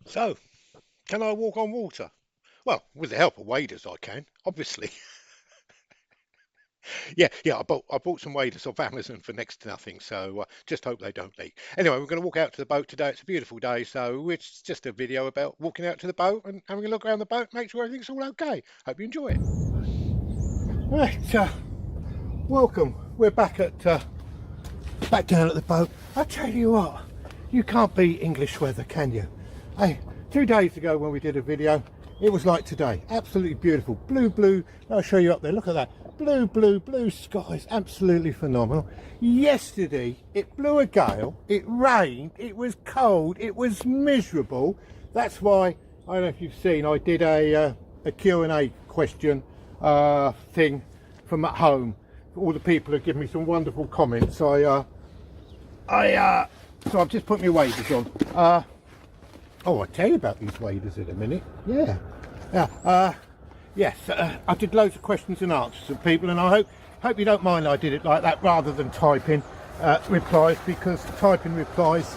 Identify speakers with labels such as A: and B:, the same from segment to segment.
A: So, can I walk on water? Well, with the help of waders, I can, obviously. Yeah. I bought some waders off Amazon for next to nothing, so just hope they don't leak. Anyway, we're going to walk out to the boat today. It's a beautiful day, so it's just a video about walking out to the boat and having a look around the boat, make sure everything's all okay. Hope you enjoy it. Right, welcome. We're back down at the boat. I tell you what, you can't beat English weather, can you? Hey, 2 days ago when we did a video, it was like today. Absolutely beautiful. Blue. I'll show you up there. Look at that. Blue skies. Absolutely phenomenal. Yesterday, it blew a gale. It rained. It was cold. It was miserable. That's why, I don't know if you've seen, I did a Q&A question thing from at home. All the people have given me some wonderful comments. So I've just put my waders on. I'll tell you about these waders in a minute. Yes, I did loads of questions and answers from people, and I hope you don't mind I did it like that rather than typing replies, because typing replies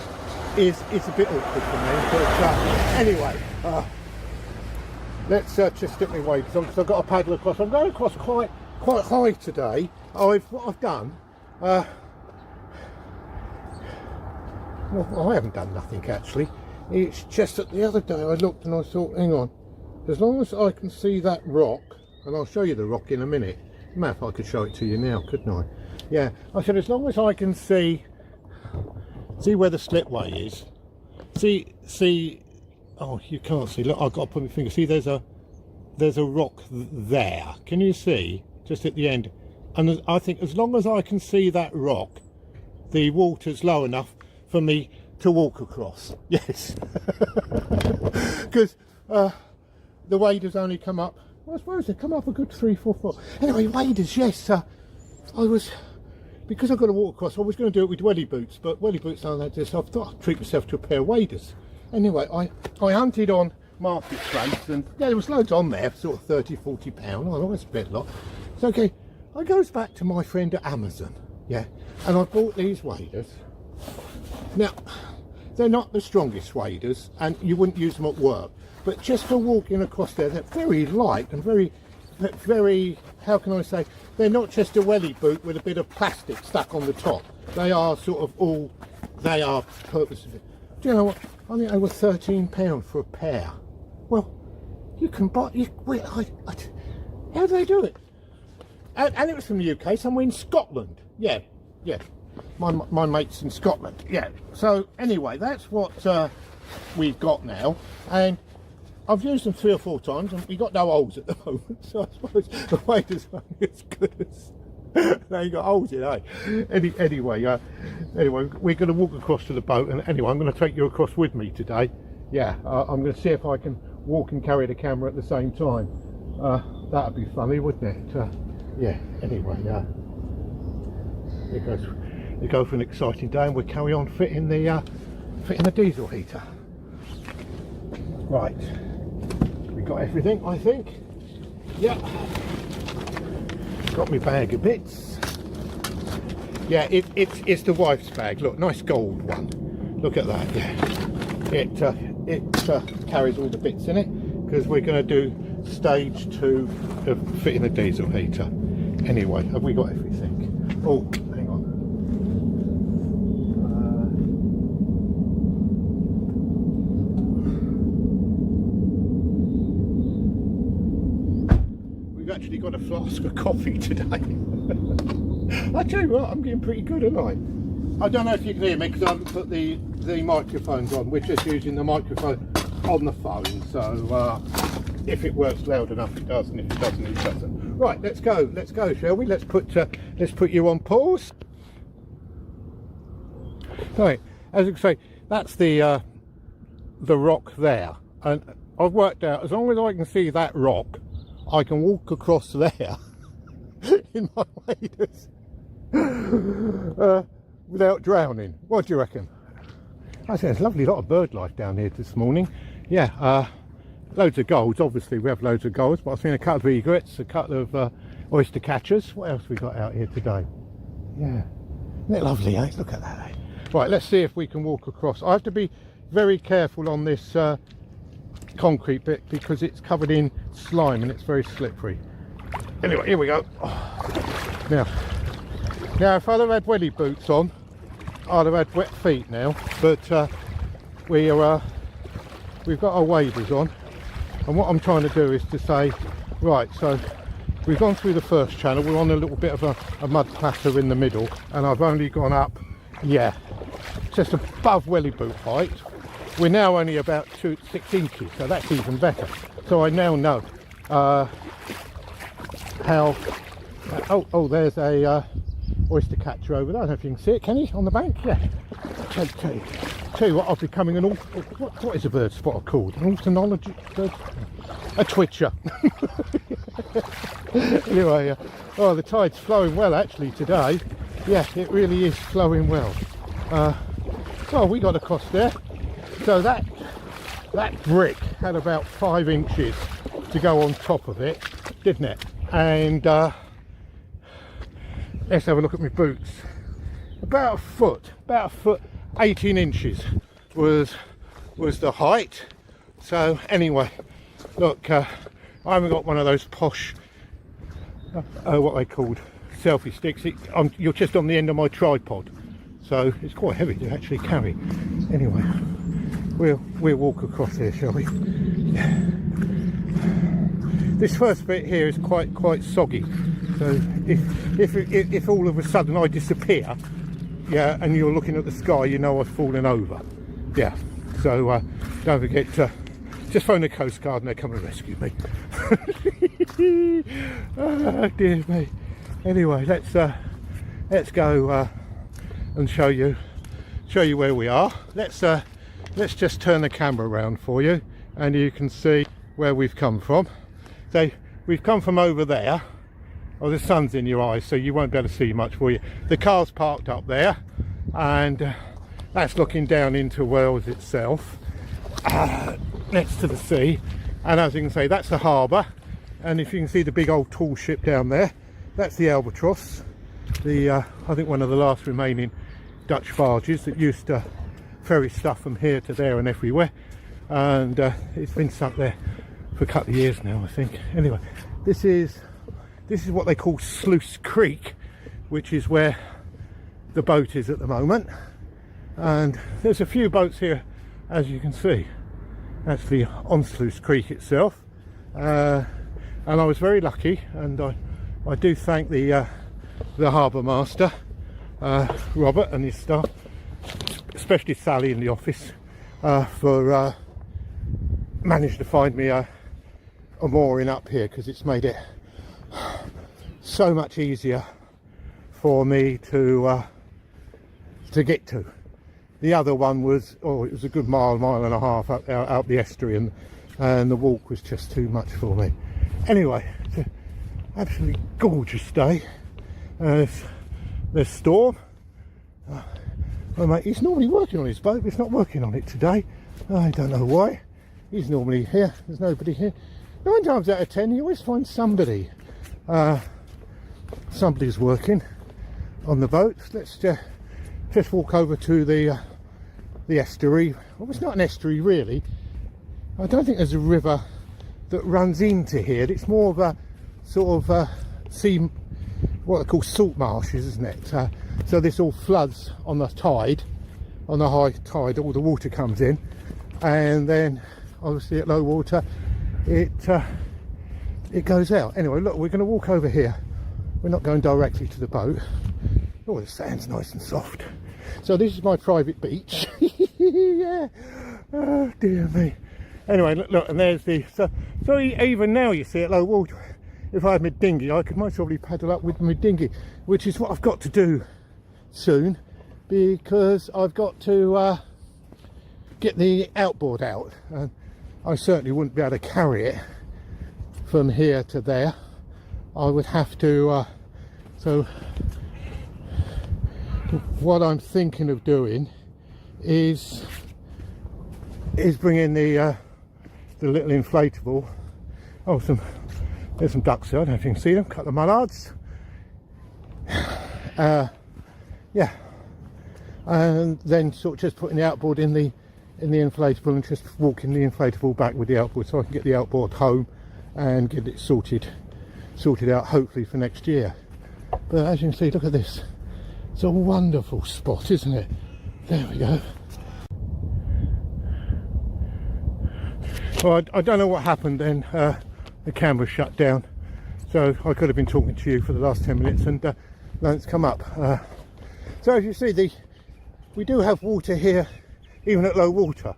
A: is a bit awkward for me. But anyway, let's just stick my waders on because I've got to paddle across. I'm going across quite high today. What I've done. Well, I haven't done nothing actually. It's just that the other day I looked and I thought, hang on, as long as I can see that rock, and I'll show you the rock in a minute. Map, I could show it to you now, couldn't I? Yeah, I said as long as I can see where the slipway is. See. Oh, you can't see. Look, I've got to put my finger. See, there's a rock there. Can you see? Just at the end. And I think as long as I can see that rock, the water's low enough for me to walk across. Yes. Because the waders only come up, well, I suppose they come up a good 3-4 foot. Anyway, waders, yes. Because I've got to walk across, I was going to do it with welly boots, but welly boots aren't that just. I thought I'd treat myself to a pair of waders. Anyway, I hunted on marketplace, and yeah, there was loads on there, sort of 30-40 pound. I always spent a lot. So okay, I goes back to my friend at Amazon, yeah, and I bought these waders. Now, they're not the strongest waders, and you wouldn't use them at work, but just for walking across there, they're very light and very, how can I say, they're not just a welly boot with a bit of plastic stuck on the top. They are they are purposeful. Do you know what? I think they were £13 for a pair. Well, you can buy, how do they do it? And it was from the UK, somewhere in Scotland. Yeah. My mate's in Scotland. Yeah. So anyway, that's what we've got now, and I've used them 3 or 4 times, and we got no holes at the moment. So I suppose the waders aren't as good as they got holes in, eh? Anyway, we're going to walk across to the boat, and anyway, I'm going to take you across with me today. Yeah, I'm going to see if I can walk and carry the camera at the same time. That'd be funny, wouldn't it? Yeah. Anyway, it goes for an exciting day, and we'll carry on fitting the diesel heater. Right, we got everything, I think. Yeah, got my bag of bits. Yeah, it's the wife's bag. Look, nice gold one. Look at that. Yeah, it carries all the bits in it, because we're going to do stage 2 of fitting the diesel heater. Anyway, have we got everything? Oh, hang on. We've actually got a flask of coffee today. I tell you what, I'm getting pretty good, aren't I? I don't know if you can hear me because I haven't put the microphones on. We're just using the microphone on the phone, so if it works loud enough it does, and if it doesn't it doesn't. Right, let's go, shall we? Let's put you on pause. Right, as you can see, that's the rock there, and I've worked out as long as I can see that rock, I can walk across there in my waders without drowning. What do you reckon? I say there's a lovely lot of bird life down here this morning. Yeah, loads of gulls. Obviously we have loads of gulls, but I've seen a couple of egrets, a couple of oyster catchers. What else we got out here today? Yeah, isn't it lovely, Look at that, Right, let's see if we can walk across. I have to be very careful on this concrete bit because it's covered in slime and it's very slippery. Anyway, here we go. Now if I'd have had welly boots on, I'd have had wet feet now, but we've got our waders on, and what I'm trying to do is to say, right, so we've gone through the first channel, we're on a little bit of a mud plateau in the middle, and I've only gone up, yeah, just above welly boot height. We're now only about 6 inches, so that's even better. So I now know how, there's a oyster catcher over there. I don't know if you can see it, can you, on the bank? Yeah. Tell you what, I'm becoming an what is a bird spotter called? An ornithology bird? A twitcher. Anyway, the tide's flowing well actually today. Yeah, it really is flowing well. Well, we got across there. So that brick had about 5 inches to go on top of it, didn't it? And let's have a look at my boots. About a foot, 18 inches was the height. So anyway, look, I haven't got one of those posh, what they called, selfie sticks. You're just on the end of my tripod, so it's quite heavy to actually carry. Anyway, we'll walk across here, shall we? This first bit here is quite soggy, so if all of a sudden I disappear, yeah, and you're looking at the sky, you know I've fallen over. Yeah, so don't forget to just phone the Coast Guard and they come and rescue me. Oh dear me. Anyway, let's go and show you where we are. Let's just turn the camera around for you, and you can see where we've come from. So we've come from over there. Oh, the sun's in your eyes, so you won't be able to see much, will you? The car's parked up there, and that's looking down into Wales itself, next to the sea. And as you can see, that's the harbour. And if you can see the big old tall ship down there, that's the Albatross. I think one of the last remaining Dutch barges that used to ferry stuff from here to there and everywhere. And it's been stuck there for a couple of years now, I think. Anyway, this is what they call Sluice Creek, which is where the boat is at the moment. And there's a few boats here, as you can see, actually on Sluice Creek itself. And I was very lucky, and I do thank the harbour master, Robert, and his staff, especially Sally in the office, for managed to find me a mooring up here, because it's made it so much easier for me to get to. The other one was, it was a good mile and a half out the estuary, and the walk was just too much for me. Anyway, it's an absolutely gorgeous day. There's Storm. Well, mate, he's normally working on his boat, but he's not working on it today. I don't know why. He's normally here. There's nobody here. 9 times out of 10, you always find somebody. Somebody's working on the boat. Let's just walk over to the estuary. Well, it's not an estuary really. I don't think there's a river that runs into here. It's more of a sort of sea, what they call salt marshes, isn't it? So this all floods on the tide, on the high tide. All the water comes in, and then obviously at low water it goes out. Anyway, look, we're going to walk over here. We're not going directly to the boat. Oh, the sand's nice and soft. So this is my private beach. Yeah. Oh dear me. Anyway, look, and there's the so even now, you see, at low water, if I had my dinghy, I could most probably paddle up with my dinghy, which is what I've got to do soon, because I've got to get the outboard out, and I certainly wouldn't be able to carry it from here to there. I would have to so what I'm thinking of doing is bringing the little inflatable. Oh, there's some ducks there. I don't know if you can see them. A couple of mallards. Yeah, and then sort of just putting the outboard in in the inflatable and just walking the inflatable back with the outboard, so I can get the outboard home and get it sorted out, hopefully for next year. But as you can see, look at this. It's a wonderful spot, isn't it? There we go. Well, I don't know what happened then. The camera shut down, so I could have been talking to you for the last 10 minutes and nothing's come up. So as you see, we do have water here, even at low water.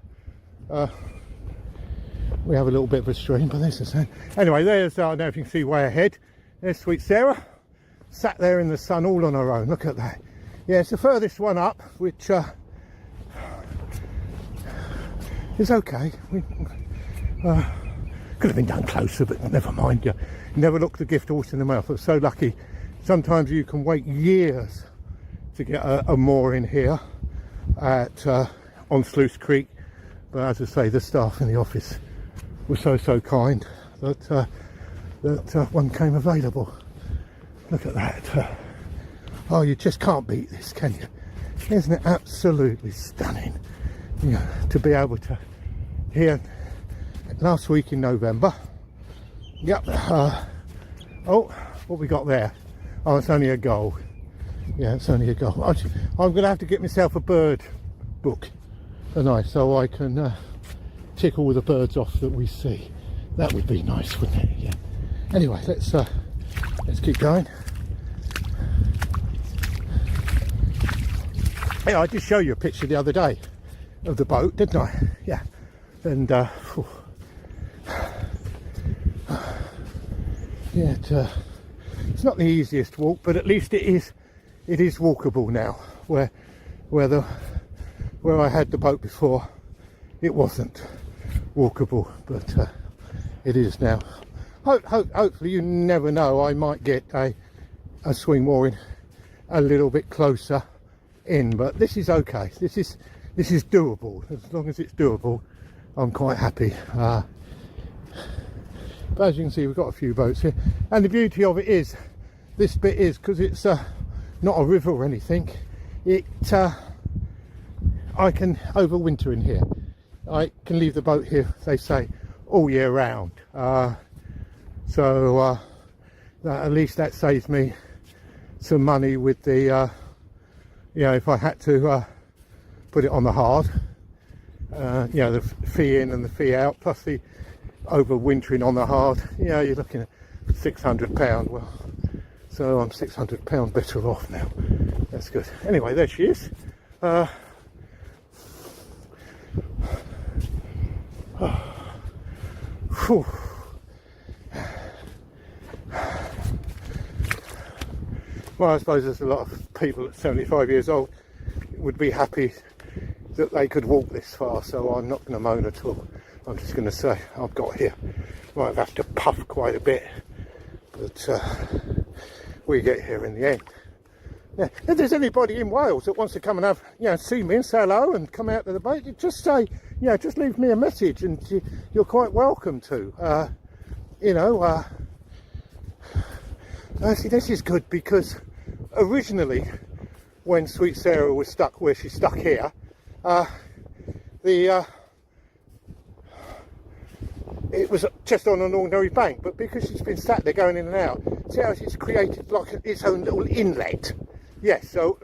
A: We have a little bit of a stream, but this is anyway. There's I don't know if you can see way ahead. There's Sweet Sarah, sat there in the sun all on her own. Look at that. Yeah, it's the furthest one up, which is okay. Could have been done closer, but never mind. You never look the gift horse in the mouth. I'm so lucky. Sometimes you can wait years to get a moor in here at on Sluice Creek, but as I say, the staff in the office were so kind that one came available. Look at that. Oh, you just can't beat this, can you? Isn't it absolutely stunning? You know, to be able to here last week in November. Yep. Oh, what we got there? Oh, it's only a goal. Yeah, it's only a goal. I'm going to have to get myself a bird book tonight, so I can tick all the birds off that we see. That would be nice, wouldn't it? Yeah. Anyway, let's keep going. Yeah, I did show you a picture the other day of the boat, didn't I? Yeah. And yeah, it's not the easiest walk, but at least it is walkable now. Where I had the boat before, it wasn't walkable, but it is now. Hopefully, you never know, I might get a swing mooring a little bit closer in, but this is okay. This is doable. As long as it's doable, I'm quite happy. But as you can see, we've got a few boats here, and the beauty of it is, this bit is, because it's not a river or anything, I can overwinter in here. I can leave the boat here, they say, all year round. So at least that saves me some money with the you know, if I had to put it on the hard, you know, the fee in and the fee out, plus the overwintering on the hard, you know, you're looking at £600. Well, so I'm £600 better off now. That's good. Anyway, there she is. Whew. Well, I suppose there's a lot of people at 75 years old would be happy that they could walk this far, so I'm not going to moan at all. I'm just going to say I've got here. Might have to puff quite a bit, but we get here in the end. Yeah. If there's anybody in Wales that wants to come and have, you know, see me and say hello and come out to the boat, just say, you know, just leave me a message, and you're quite welcome to. You know, actually, this is good, because originally, when Sweet Sarah was stuck where she's stuck here, it was just on an ordinary bank, but because she's been sat there going in and out, see how it's created like its own little inlet. Yes, so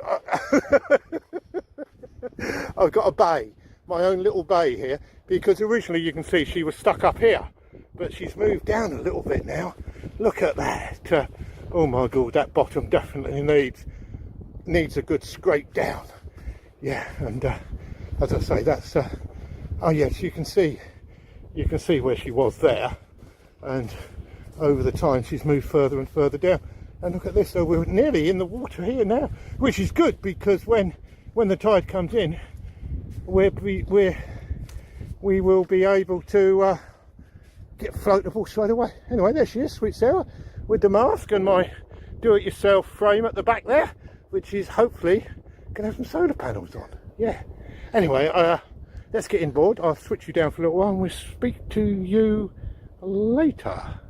A: I've got a bay, my own little bay here, because originally you can see she was stuck up here, but she's moved down a little bit now. Look at that. Oh my god, that bottom definitely needs a good scrape down. Yeah, and as I say, that's oh yes, you can see where she was there, and over the time she's moved further and further down. And look at this, so we're nearly in the water here now, which is good, because when the tide comes in, we will be able to get floatable straight away. Anyway, there she is, Sweet Sarah, with the mask and my do-it-yourself frame at the back there, which is hopefully going to have some solar panels on. Yeah. Anyway, let's get in board. I'll switch you down for a little while and we'll speak to you later.